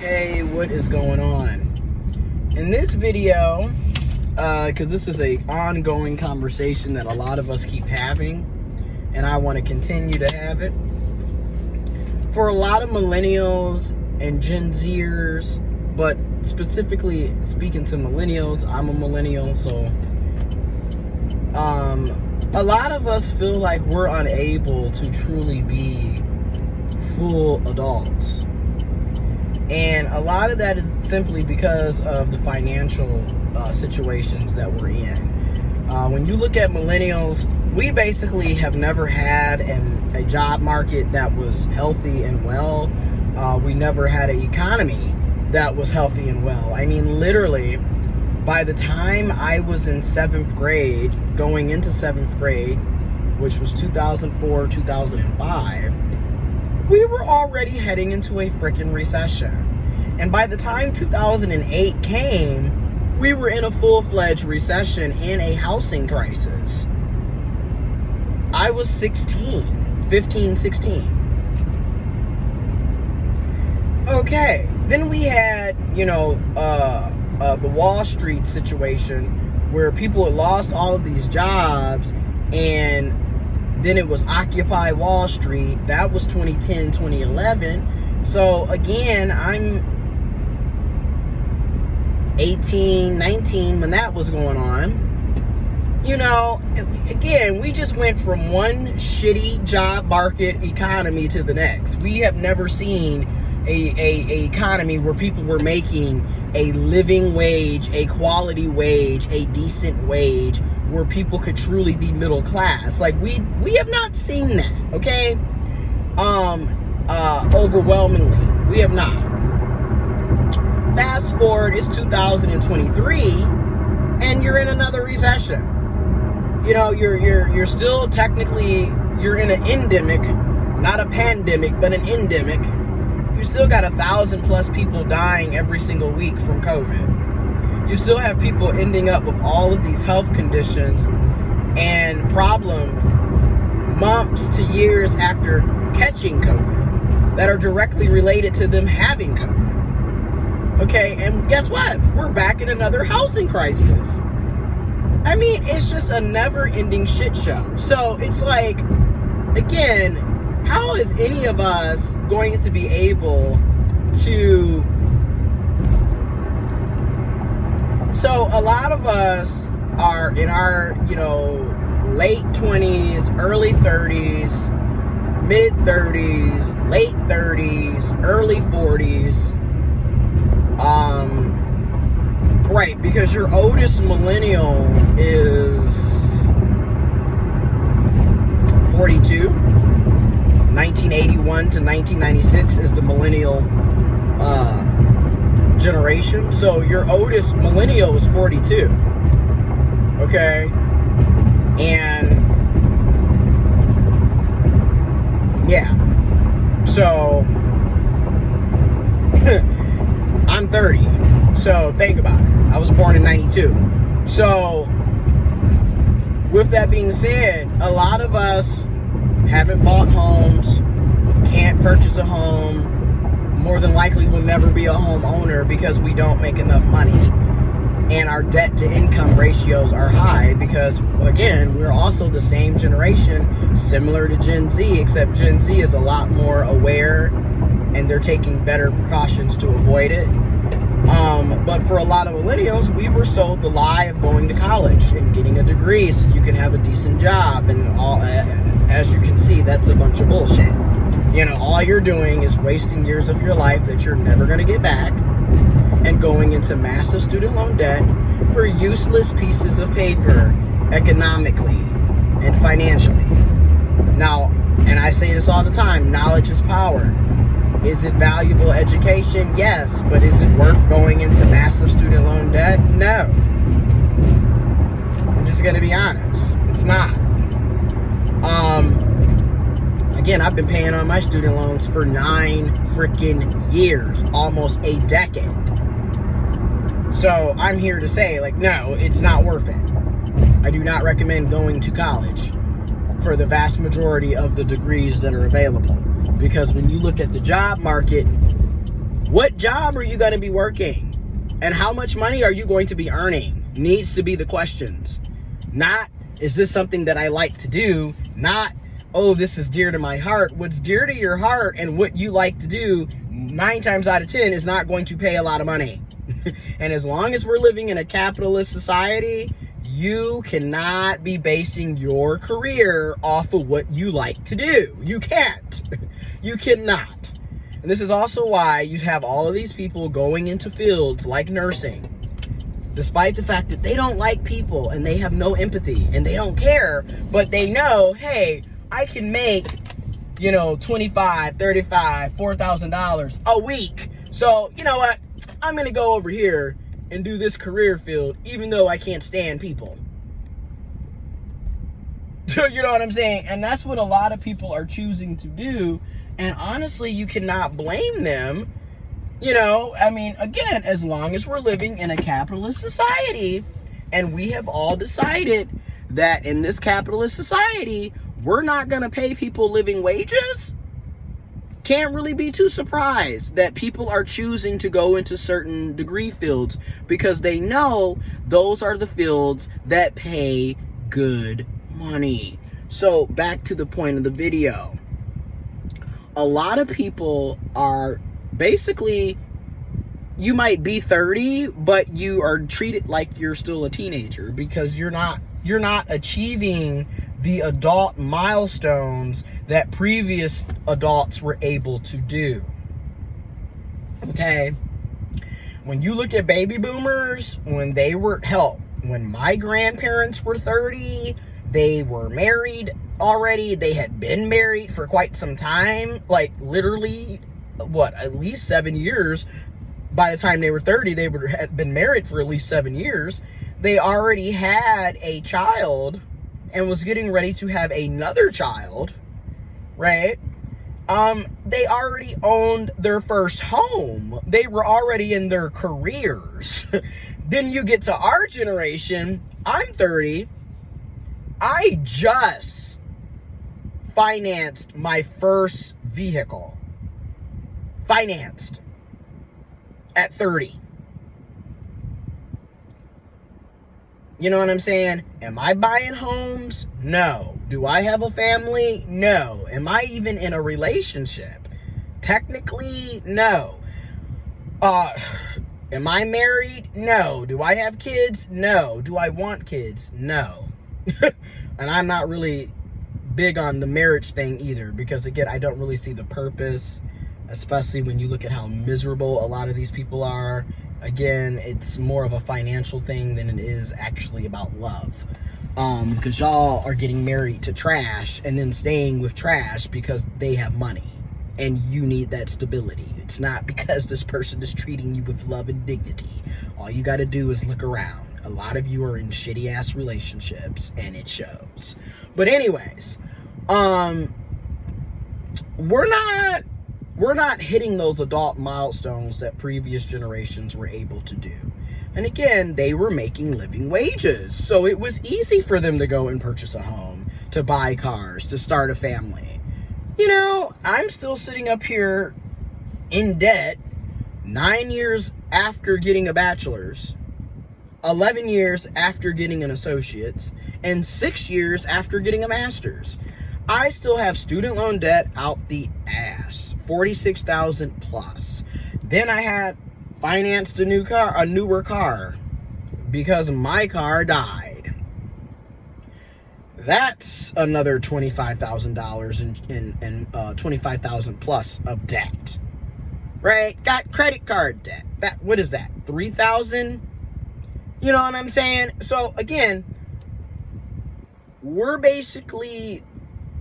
Hey, what is going on? In this video, because this is a ongoing conversation that a lot of us keep having, and I want to continue to have it. For a lot of millennials and Gen Zers, but specifically speaking to millennials, I'm a millennial, so a lot of us feel like we're unable to truly be full adults. And a lot of that is simply because of the financial situations that we're in. When you look at millennials, we basically have never had a job market that was healthy and well. We never had an economy that was healthy and well. I mean, literally, by the time I was in 7th grade, going into 7th grade, which was 2004, 2005, we were already heading into a freaking recession. And by the time 2008 came, we were in a full-fledged recession and a housing crisis. I was 16. Okay, then we had, the Wall Street situation where people had lost all of these jobs, and then it was Occupy Wall Street. That was 2010, 2011. So again, I'm 18, 19 when that was going on. Again, we just went from one shitty job market economy to the next. We have never seen a economy where people were making a living wage, a quality wage, a decent wage, where people could truly be middle class. Like, we have not seen that, okay? Overwhelmingly, we have not. Fast forward, it's 2023, and you're in another recession. You're still technically, you're in an endemic, not a pandemic, but an endemic. You still got 1,000+ people dying every single week from COVID. You still have people ending up with all of these health conditions and problems months to years after catching COVID that are directly related to them having COVID. Okay, and guess what? We're back in another housing crisis. I mean, it's just a never-ending shit show. So it's like, again, how is any of us going to be able to... So a lot of us are in our, late 20s, early 30s, mid 30s, late 30s, early 40s. Right, because your oldest millennial is 42. 1981 to 1996 is the millennial generation. So your oldest millennial is 42. Okay? And yeah. So I'm 30. So think about it. I was born in 92. So with that being said, a lot of us haven't bought homes, can't purchase a home, more than likely will never be a homeowner because we don't make enough money, and our debt to income ratios are high because, again, we're also the same generation, similar to Gen Z, except Gen Z is a lot more aware and they're taking better precautions to avoid it. But for a lot of millennials, we were sold the lie of going to college and getting a degree so you can have a decent job, and all. As you can see, that's a bunch of bullshit. All you're doing is wasting years of your life that you're never going to get back, and going into massive student loan debt for useless pieces of paper, economically and financially. Now, and I say this all the time, knowledge is power. Is it valuable education? Yes. But is it worth going into massive student loan debt? No. I'm just going to be honest. It's not. Again, I've been paying on my student loans for 9 freaking years, almost a decade. So I'm here to say, no, it's not worth it. I do not recommend going to college for the vast majority of the degrees that are available. Because when you look at the job market, What job are you going to be working? And how much money are you going to be earning? Needs to be the questions. Not, is this something that I like to do? Not, oh, this is dear to my heart. What's dear to your heart and what you like to do, 9 times out of 10, is not going to pay a lot of money. And as long as we're living in a capitalist society, you cannot be basing your career off of what you like to do. You can't. You cannot. And this is also why you have all of these people going into fields like nursing, despite the fact that they don't like people and they have no empathy and they don't care, but they know, hey, I can make, $25, $35, $4,000 a week. So, you know what? I'm going to go over here and do this career field, even though I can't stand people. You know what I'm saying? And that's what a lot of people are choosing to do. And honestly, you cannot blame them. Again, as long as we're living in a capitalist society, and we have all decided that in this capitalist society, we're not going to pay people living wages, can't really be too surprised that people are choosing to go into certain degree fields because they know those are the fields that pay good money. So back to the point of the video. A lot of people are basically, you might be 30, but you are treated like you're still a teenager because you're not achieving the adult milestones that previous adults were able to do. Okay? When you look at baby boomers, when my grandparents were 30, they were married already. They had been married for quite some time, like literally, at least 7 years. By the time they were 30, they had been married for at least 7 years. They already had a child and was getting ready to have another child, right? They already owned their first home. They were already in their careers. Then you get to our generation. I'm 30. I just financed my first vehicle. Financed at 30. You know what I'm saying? Am I buying homes? No. Do I have a family? No. Am I even in a relationship? Technically, no. Am I married? No. Do I have kids? No. Do I want kids? No. And I'm not really big on the marriage thing either, because again, I don't really see the purpose, especially when you look at how miserable a lot of these people are. Again, it's more of a financial thing than it is actually about love. Because y'all are getting married to trash and then staying with trash because they have money and you need that stability. It's not because this person is treating you with love and dignity. All you got to do is look around. A lot of you are in shitty ass relationships and it shows. But anyways, we're not hitting those adult milestones that previous generations were able to do. And again, they were making living wages. So it was easy for them to go and purchase a home, to buy cars, to start a family. I'm still sitting up here in debt 9 years after getting a bachelor's, 11 years after getting an associate's, and 6 years after getting a master's. I still have student loan debt out the ass, $46,000 plus. Then I had financed a newer car, because my car died. That's another $25,000 in $25,000 plus of debt, right? Got credit card debt. What is that? $3,000? You know what I'm saying? So again, we're basically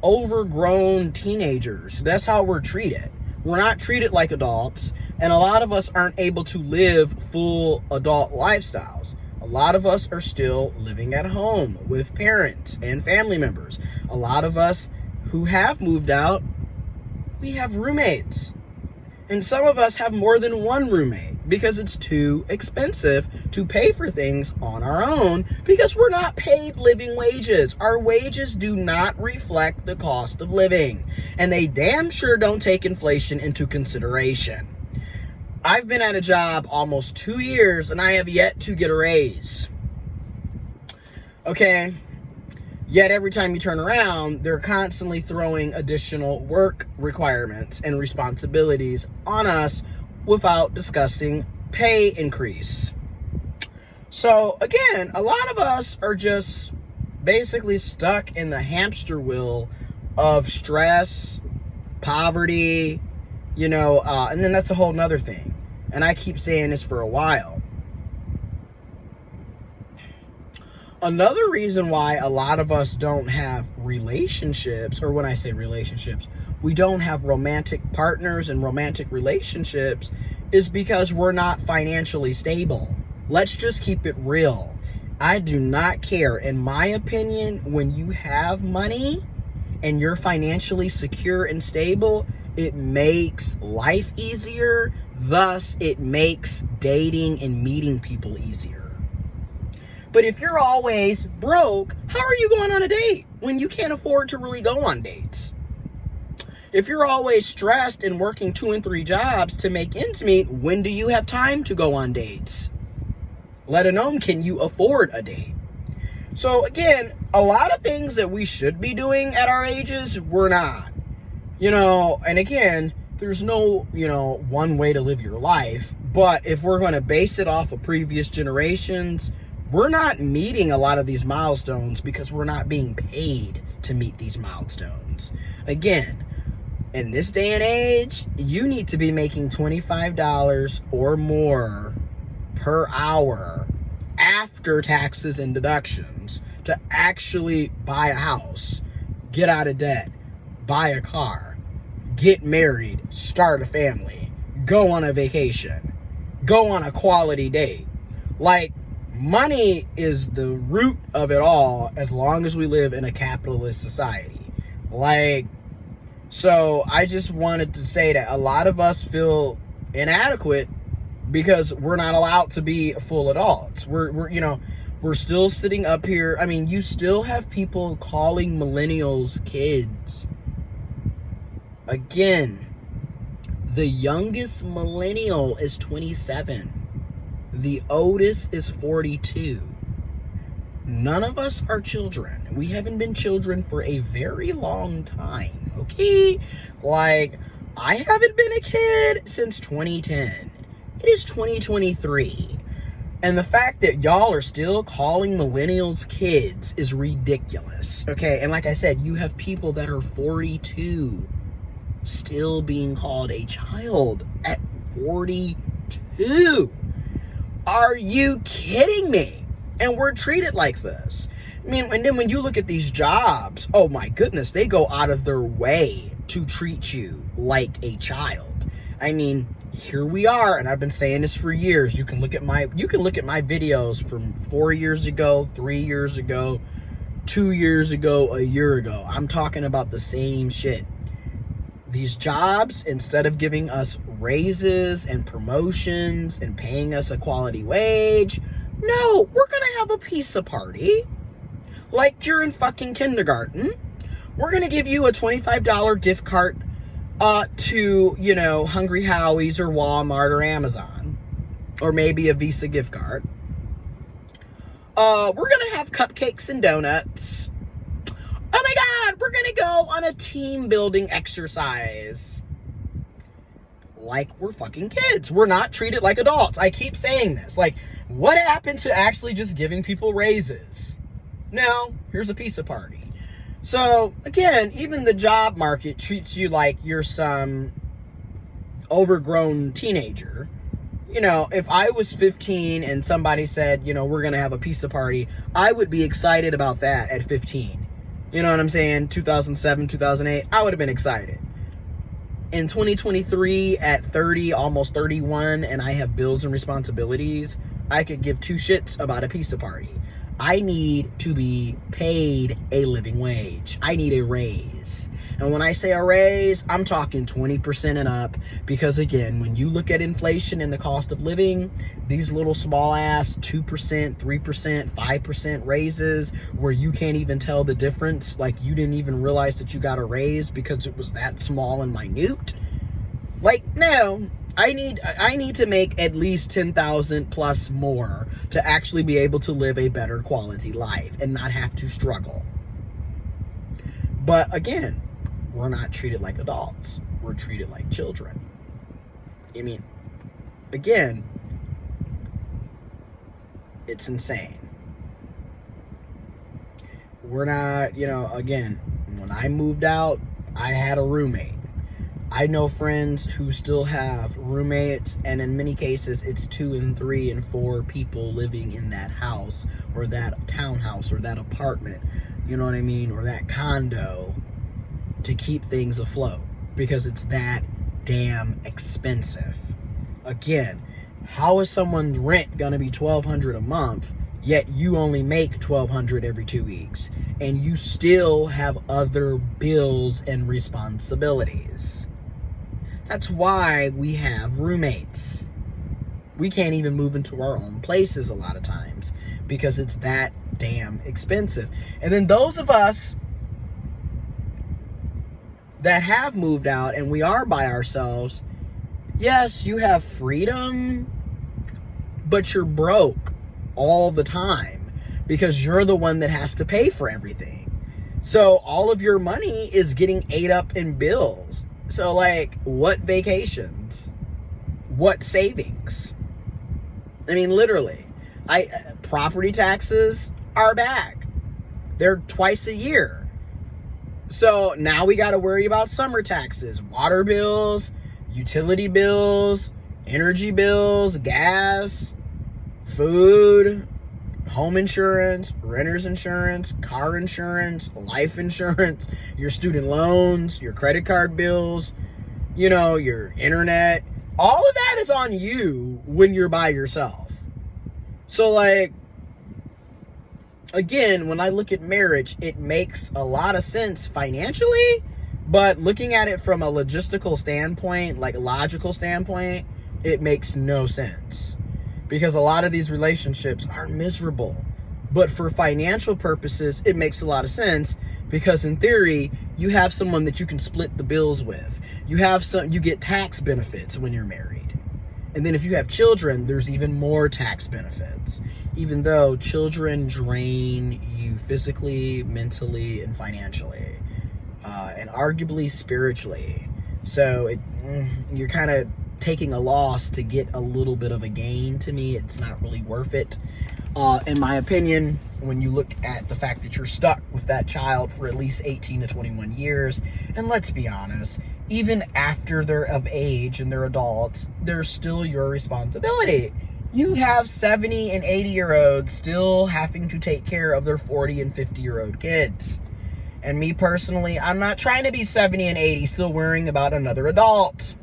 overgrown teenagers. That's how we're treated. We're not treated like adults, and a lot of us aren't able to live full adult lifestyles. A lot of us are still living at home with parents and family members. A lot of us who have moved out, we have roommates. And some of us have more than one roommate because it's too expensive to pay for things on our own because we're not paid living wages. Our wages do not reflect the cost of living, and they damn sure don't take inflation into consideration. I've been at a job almost 2 years and I have yet to get a raise. Okay? Yet every time you turn around, they're constantly throwing additional work requirements and responsibilities on us without discussing pay increase. So again, a lot of us are just basically stuck in the hamster wheel of stress, poverty, and then that's a whole nother thing. And I keep saying this for a while. Another reason why a lot of us don't have relationships, or when I say relationships, we don't have romantic partners and romantic relationships, is because we're not financially stable. Let's just keep it real. I do not care. In my opinion, when you have money and you're financially secure and stable, it makes life easier. Thus, it makes dating and meeting people easier. But if you're always broke, how are you going on a date when you can't afford to really go on dates? If you're always stressed and working 2 and 3 jobs to make ends meet, when do you have time to go on dates? Let alone, can you afford a date? So again, a lot of things that we should be doing at our ages, we're not. And again, there's no, one way to live your life. But if we're going to base it off of previous generations, we're not meeting a lot of these milestones because we're not being paid to meet these milestones. Again, in this day and age, you need to be making $25 or more per hour after taxes and deductions to actually buy a house, get out of debt, buy a car, get married, start a family, go on a vacation, go on a quality date. Like, money is the root of it all as long as we live in a capitalist society. So I just wanted to say that a lot of us feel inadequate because we're not allowed to be full adults. We're still sitting up here. I mean, you still have people calling millennials kids. Again, the youngest millennial is 27. The oldest is 42. None of us are children. We haven't been children for a very long time, okay? I haven't been a kid since 2010. It is 2023. And the fact that y'all are still calling millennials kids is ridiculous, okay? And like I said, you have people that are 42 still being called a child at 42. Are you kidding me? And we're treated like this. I mean, and then when you look at these jobs, oh my goodness, they go out of their way to treat you like a child. I mean, here we are, and I've been saying this for years. You can look at my videos from 4 years ago, 3 years ago, 2 years ago, a year ago. I'm talking about the same shit. These jobs, instead of giving us raises and promotions and paying us a quality wage, no, we're gonna have a pizza party like you're in fucking kindergarten. We're gonna give you a $25 gift card to, Hungry Howie's or Walmart or Amazon, or maybe a Visa gift card. We're gonna have cupcakes and donuts. Oh my God, we're gonna go on a team building exercise. Like we're fucking kids. We're not treated like adults. I keep saying this. What happened to actually just giving people raises? No, here's a pizza party. So, again, even the job market treats you like you're some overgrown teenager. If I was 15 and somebody said, we're going to have a pizza party, I would be excited about that at 15. You know what I'm saying? 2007, 2008, I would have been excited. In 2023, at 30, almost 31, and I have bills and responsibilities, I could give two shits about a pizza party. I need to be paid a living wage. I need a raise. And when I say a raise, I'm talking 20% and up. Because again, when you look at inflation and the cost of living, these little small ass 2%, 3%, 5% raises where you can't even tell the difference, like you didn't even realize that you got a raise because it was that small and minute. No, I need to make at least 10,000 plus more to actually be able to live a better quality life and not have to struggle. But again, we're not treated like adults. We're treated like children. I mean, again, it's insane. We're not, again, when I moved out, I had a roommate. I know friends who still have roommates, and in many cases, it's 2 and 3 and 4 people living in that house or that townhouse or that apartment, you know what I mean, or that condo to keep things afloat because it's that damn expensive. Again, how is someone's rent gonna be $1,200 a month, yet you only make $1,200 every 2 weeks, and you still have other bills and responsibilities? That's why we have roommates. We can't even move into our own places a lot of times because it's that damn expensive. And then those of us that have moved out and we are by ourselves, yes, you have freedom, but you're broke all the time because you're the one that has to pay for everything. So all of your money is getting ate up in bills. So like, what vacations? What savings? I mean, literally, property taxes are back. They're twice a year. So now we got to worry about summer taxes, water bills, utility bills, energy bills, gas, food, home insurance, renter's insurance, car insurance, life insurance, your student loans, your credit card bills, your internet. All of that is on you when you're by yourself. So like, again, when I look at marriage, it makes a lot of sense financially, but looking at it from a logistical standpoint, like logical standpoint, it makes no sense. Because a lot of these relationships are miserable. But for financial purposes, it makes a lot of sense because in theory, you have someone that you can split the bills with. You get tax benefits when you're married. And then if you have children, there's even more tax benefits. Even though children drain you physically, mentally, and financially. And arguably spiritually. So you're kind of taking a loss to get a little bit of a gain. To me, it's not really worth it. In my opinion, when you look at the fact that you're stuck with that child for at least 18 to 21 years, and let's be honest, even after they're of age and they're adults, they're still your responsibility. You have 70 and 80-year-olds still having to take care of their 40 and 50-year-old kids. And me personally, I'm not trying to be 70 and 80 still worrying about another adult.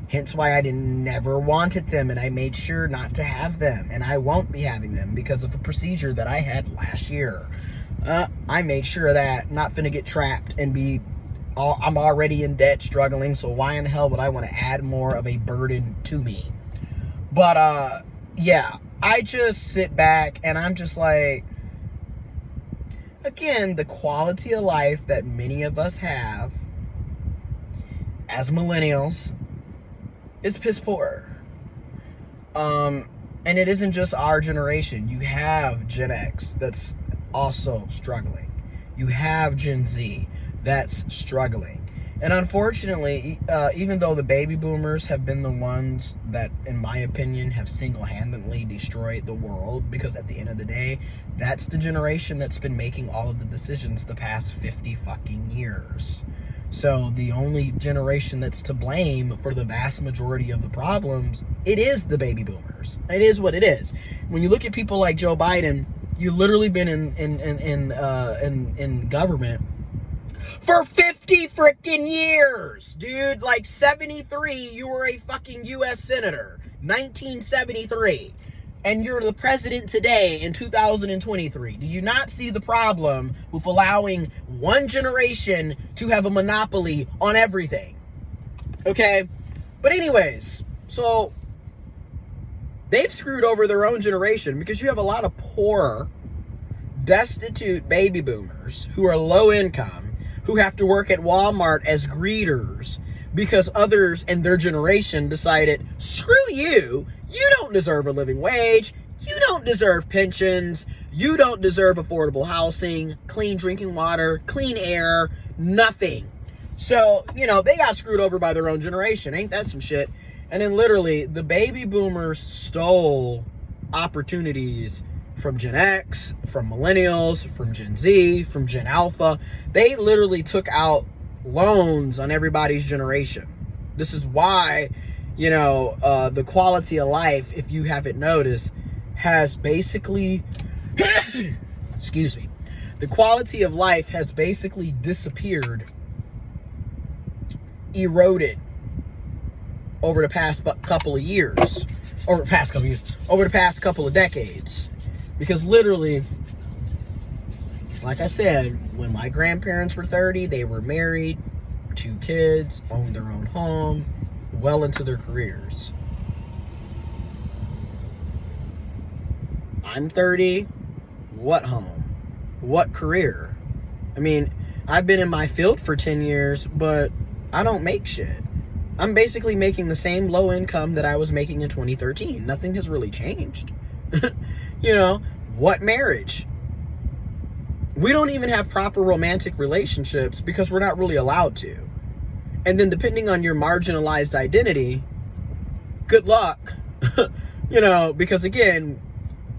Hence why I never wanted them, and I made sure not to have them, and I won't be having them because of a procedure that I had last year. I made sure that I'm not finna get trapped and I'm already in debt, struggling, so why in the hell would I want to add more of a burden to me? But, yeah, I just sit back and I'm just like, again, the quality of life that many of us have as millennials is piss poor. And it isn't just our generation. You have Gen X that's also struggling. You have Gen Z that's struggling. And unfortunately, even though the baby boomers have been the ones that, in my opinion, have single-handedly destroyed the world, because at the end of the day, that's the generation that's been making all of the decisions the past 50 fucking years. So the only generation that's to blame for the vast majority of the problems, it is the baby boomers. It is what it is. When you look at people like Joe Biden, you've literally been in government for 50 freaking years, dude. Like 73, you were a fucking U.S. Senator. 1973. And you're the president today in 2023. Do you not see the problem with allowing one generation to have a monopoly on everything? Okay? But anyways, so they've screwed over their own generation because you have a lot of poor, destitute baby boomers who are low income, who have to work at Walmart as greeters because others in their generation decided, screw you, you don't deserve a living wage, you don't deserve pensions, you don't deserve affordable housing, clean drinking water, clean air, nothing. So, you know, they got screwed over by their own generation. Ain't that some shit? And then literally, the baby boomers stole opportunities from Gen X, from millennials, from Gen Z, from Gen Alpha. They literally took out loans on everybody's generation. This is why, you know, the quality of life, if you haven't noticed, has basically, excuse me, the quality of life has basically disappeared, eroded over the past couple of years, over the past couple of decades. Because literally, like I said, when my grandparents were 30, they were married, 2 kids, owned their own home, well into their careers. I'm 30, what home? What career? I mean, I've been in my field for 10 years, but I don't make shit. I'm basically making the same low income that I was making in 2013. Nothing has really changed. You know, what marriage? We don't even have proper romantic relationships because we're not really allowed to. And then depending on your marginalized identity, good luck. You know, because again,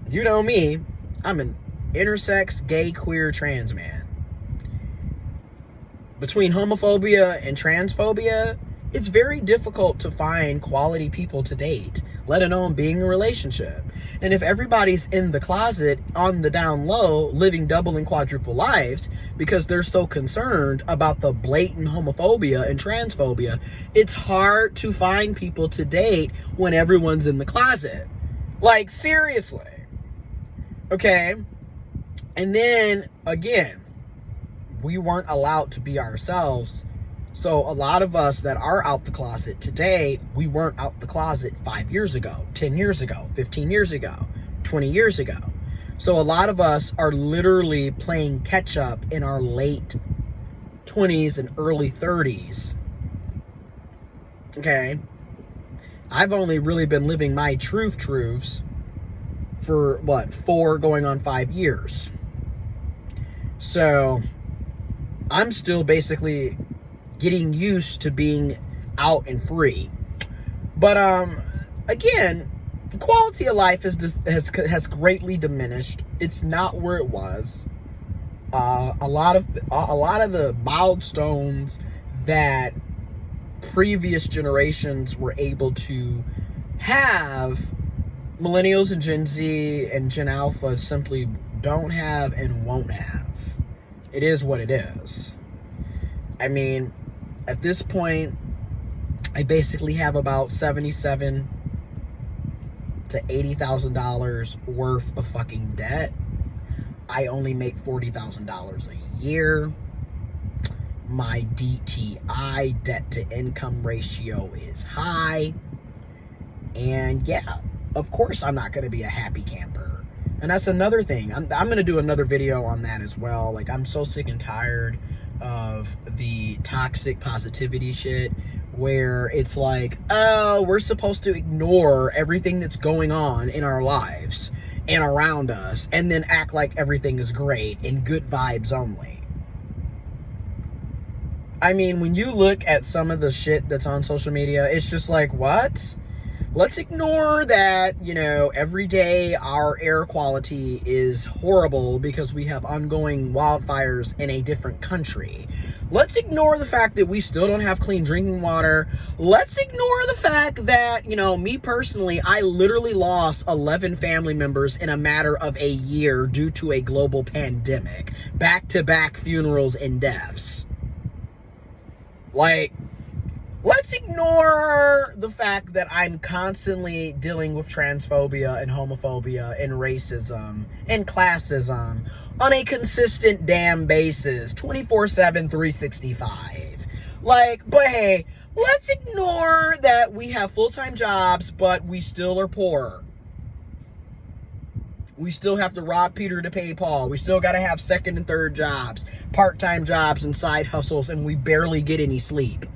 you know me, I'm an intersex, gay, queer, trans man. Between homophobia and transphobia, it's very difficult to find quality people to date, let alone being in a relationship. And if everybody's in the closet on the down low, living double and quadruple lives because they're so concerned about the blatant homophobia and transphobia, it's hard to find people to date when everyone's in the closet. Like, seriously. Okay? And then, again, we weren't allowed to be ourselves. So a lot of us that are out the closet today, we weren't out the closet 5 years ago, 10 years ago, 15 years ago, 20 years ago. So a lot of us are literally playing catch up in our late 20s and early 30s. Okay? I've only really been living my truths for, 4 going on 5 years. So I'm still basically getting used to being out and free. But again, the quality of life has greatly diminished. It's not where it was. A lot of the milestones that previous generations were able to have, millennials and Gen Z and Gen Alpha simply don't have and won't have. It is what it is. I mean, at this point, I basically have about $77,000 to $80,000 worth of fucking debt. I only make $40,000 a year. My DTI, debt to income ratio, is high. And yeah, of course I'm not going to be a happy camper. And that's another thing. I'm going to do another video on that as well. Like, I'm so sick and tired of the toxic positivity shit where it's like, oh, we're supposed to ignore everything that's going on in our lives and around us and then act like everything is great and good vibes only. I mean, when you look at some of the shit that's on social media, it's just like, what? Let's ignore that, you know, every day our air quality is horrible because we have ongoing wildfires in a different country. Let's ignore the fact that we still don't have clean drinking water. Let's ignore the fact that, you know, me personally, I literally lost 11 family members in a matter of a year due to a global pandemic. Back-to-back funerals and deaths. Like, let's ignore the fact that I'm constantly dealing with transphobia and homophobia and racism and classism on a consistent damn basis, 24/7, 365. Like, but hey, let's ignore that we have full-time jobs, but we still are poor. We still have to rob Peter to pay Paul. We still got to have second and third jobs, part-time jobs and side hustles, and we barely get any sleep.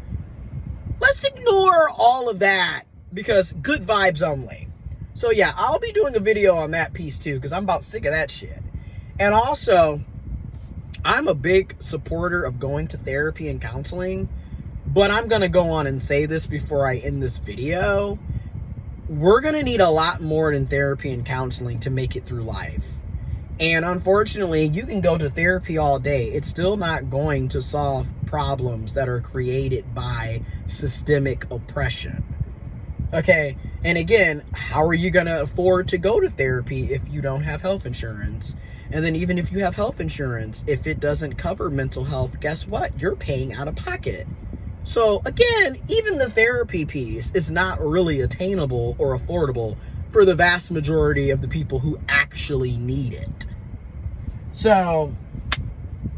let's ignore all of that because good vibes only. So yeah, I'll be doing a video on that piece too because I'm about sick of that shit. And also, I'm a big supporter of going to therapy and counseling, but I'm going to go on and say this before I end this video. We're going to need a lot more than therapy and counseling to make it through life. And unfortunately, you can go to therapy all day. It's still not going to solve problems that are created by systemic oppression. Okay, and again, how are you going to afford to go to therapy if you don't have health insurance? And then even if you have health insurance, if it doesn't cover mental health, guess what? You're paying out of pocket. So again, even the therapy piece is not really attainable or affordable for the vast majority of the people who actually need it. So,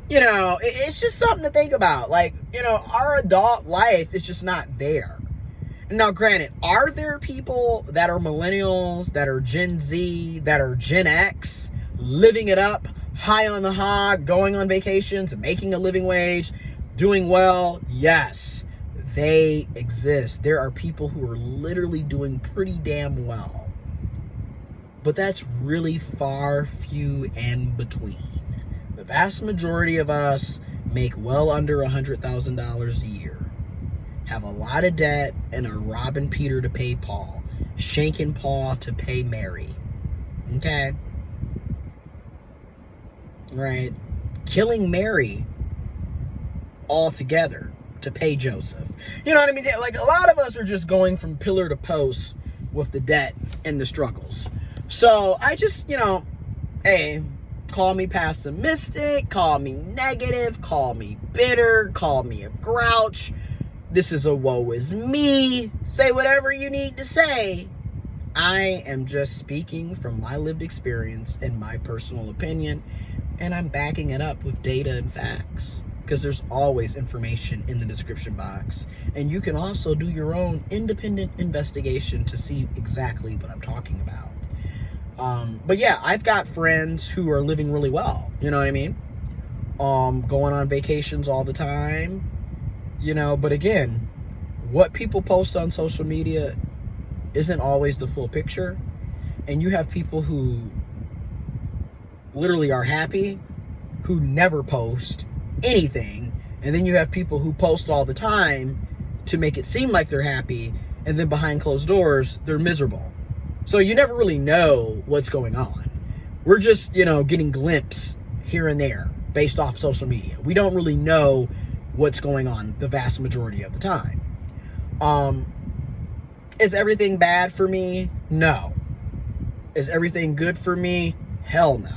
you know, it's just something to think about. Like, you know, our adult life is just not there. Now, granted, are there people that are millennials, that are Gen Z, that are Gen X, living it up, high on the hog, going on vacations, making a living wage, doing well? Yes, they exist. There are people who are literally doing pretty damn well. But that's really far, few, and between. The vast majority of us make well under $100,000 a year, have a lot of debt, and are robbing Peter to pay Paul, shanking Paul to pay Mary. Okay? Right? Killing Mary altogether to pay Joseph. You know what I mean? Like, a lot of us are just going from pillar to post with the debt and the struggles. So I just, you know, hey, call me pessimistic, call me negative, call me bitter, call me a grouch. This is a woe is me. Say whatever you need to say. I am just speaking from my lived experience and my personal opinion, and I'm backing it up with data and facts. Because there's always information in the description box. And you can also do your own independent investigation to see exactly what I'm talking about. But yeah, I've got friends who are living really well. You know what I mean? Going on vacations all the time. You know, but again, what people post on social media isn't always the full picture. And you have people who literally are happy, who never post anything, and then you have people who post all the time to make it seem like they're happy, and then behind closed doors they're miserable. So you never really know what's going on. We're just, you know, getting glimpses here and there based off social media. We don't really know what's going on the vast majority of the time. Is everything bad for me? No. Is everything good for me? Hell no.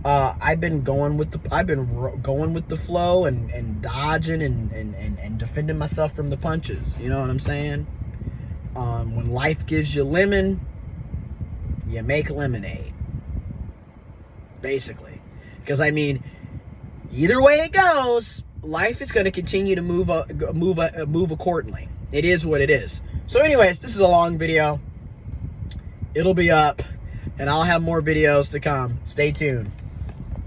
I've been going with the flow and dodging and defending myself from the punches. You know what I'm saying? When life gives you lemon, you make lemonade. Basically. Because I mean, either way it goes, life is going to continue to move accordingly. It is what it is. So anyways, this is a long video. It'll be up, and I'll have more videos to come. Stay tuned.